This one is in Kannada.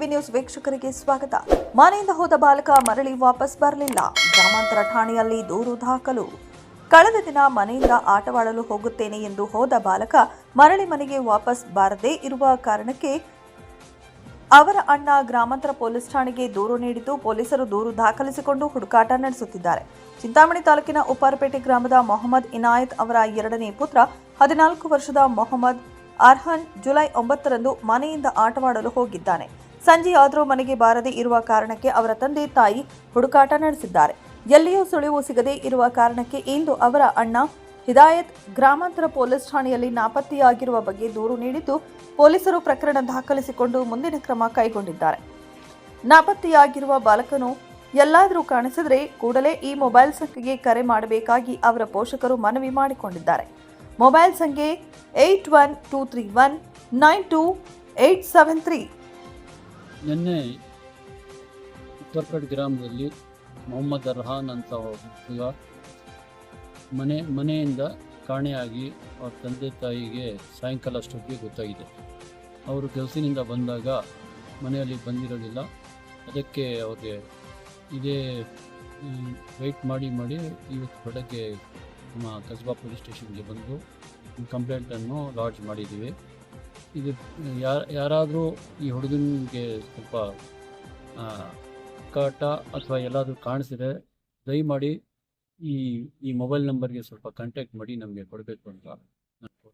ಟಿವಿ ನ್ಯೂಸ್ ವೀಕ್ಷಕರಿಗೆ ಸ್ವಾಗತ. ಮನೆಯಿಂದ ಹೋದ ಬಾಲಕ ಮರಳಿ ವಾಪಸ್ ಬರಲಿಲ್ಲ. ಗ್ರಾಮಾಂತರ ಠಾಣೆಯಲ್ಲಿ ದೂರು ದಾಖಲು. ಕಳೆದ ದಿನ ಮನೆಯಿಂದ ಆಟವಾಡಲು ಹೋಗುತ್ತೇನೆ ಎಂದು ಹೋದ ಬಾಲಕ ಮರಳಿ ಮನೆಗೆ ವಾಪಸ್ ಬಾರದೇ ಇರುವ ಕಾರಣಕ್ಕೆ ಅವರ ಅಣ್ಣ ಗ್ರಾಮಾಂತರ ಪೊಲೀಸ್ ಠಾಣೆಗೆ ದೂರು ನೀಡಿದ್ದು, ಪೊಲೀಸರು ದೂರು ದಾಖಲಿಸಿಕೊಂಡು ಹುಡುಕಾಟ ನಡೆಸುತ್ತಿದ್ದಾರೆ. ಚಿಂತಾಮಣಿ ತಾಲೂಕಿನ ಉಪ್ಪಾರಪೇಟೆ ಗ್ರಾಮದ ಮೊಹಮ್ಮದ್ ಇನಾಯತ್ ಅವರ ಎರಡನೇ ಪುತ್ರ 14 ವರ್ಷದ ಮೊಹಮ್ಮದ್ ಅರ್ಹನ್ ಜುಲೈ 9ರಂದು ಮನೆಯಿಂದ ಆಟವಾಡಲು ಹೋಗಿದ್ದಾನೆ. ಸಂಜೆಯಾದರೂ ಮನೆಗೆ ಬಾರದೇ ಇರುವ ಕಾರಣಕ್ಕೆ ಅವರ ತಂದೆ ತಾಯಿ ಹುಡುಕಾಟ ನಡೆಸಿದ್ದಾರೆ. ಎಲ್ಲಿಯೂ ಸುಳಿವು ಸಿಗದೇ ಇರುವ ಕಾರಣಕ್ಕೆ ಇಂದು ಅವರ ಅಣ್ಣ ಹಿದಾಯತ್ ಗ್ರಾಮಾಂತರ ಪೊಲೀಸ್ ಠಾಣೆಯಲ್ಲಿ ನಾಪತ್ತೆಯಾಗಿರುವ ಬಗ್ಗೆ ದೂರು ನೀಡಿದ್ದು, ಪೊಲೀಸರು ಪ್ರಕರಣ ದಾಖಲಿಸಿಕೊಂಡು ಮುಂದಿನ ಕ್ರಮ ಕೈಗೊಂಡಿದ್ದಾರೆ. ನಾಪತ್ತೆಯಾಗಿರುವ ಬಾಲಕನು ಎಲ್ಲಾದರೂ ಕಾಣಿಸಿದರೆ ಕೂಡಲೇ ಈ ಮೊಬೈಲ್ ಸಂಖ್ಯೆಗೆ ಕರೆ ಮಾಡಬೇಕಾಗಿ ಅವರ ಪೋಷಕರು ಮನವಿ ಮಾಡಿಕೊಂಡಿದ್ದಾರೆ. ಮೊಬೈಲ್ ಸಂಖ್ಯೆ 8123192873. ನಿನ್ನೆ ಉಪ್ಪರ್ಪೇಟೆ ಗ್ರಾಮದಲ್ಲಿ ಮೊಹಮ್ಮದ್ ಅರ್ಹಾನ್ ಅಂತ ಒಬ್ಬ ಮನೆಯಿಂದ ಕಾಣೆಯಾಗಿ ಅವ್ರ ತಂದೆ ತಾಯಿಗೆ ಸಾಯಂಕಾಲ ಅಷ್ಟೊತ್ತಿಗೆ ಗೊತ್ತಾಗಿದೆ. ಅವರು ಕೆಲಸದಿಂದ ಬಂದಾಗ ಮನೆಯಲ್ಲಿ ಬಂದಿರೋದಿಲ್ಲ. ಅದಕ್ಕೆ ಅವ್ರಿಗೆ ಇದೇ ವೆಯ್ಟ್ ಮಾಡಿ ಇವತ್ತು ಬೆಳಗ್ಗೆ ನಮ್ಮ ಕಸ್ಬಾ ಪೊಲೀಸ್ ಸ್ಟೇಷನ್ಗೆ ಬಂದು ಕಂಪ್ಲೇಂಟನ್ನು ಲಾಡ್ಜ್ ಮಾಡಿದ್ದೀವಿ. ಇದು ಯಾರಾದರೂ ಈ ಹುಡುಗನಿಗೆ ಸ್ವಲ್ಪ ಕಾಟ ಅಥವಾ ಎಲ್ಲಾದರೂ ಕಾಣಿಸಿದ್ರೆ ದಯಮಾಡಿ ಈ ಮೊಬೈಲ್ ನಂಬರ್ಗೆ ಸ್ವಲ್ಪ ಕಾಂಟ್ಯಾಕ್ಟ್ ಮಾಡಿ ನಮಗೆ ಕೊಡಬೇಕು ಅಂತ ನಾನು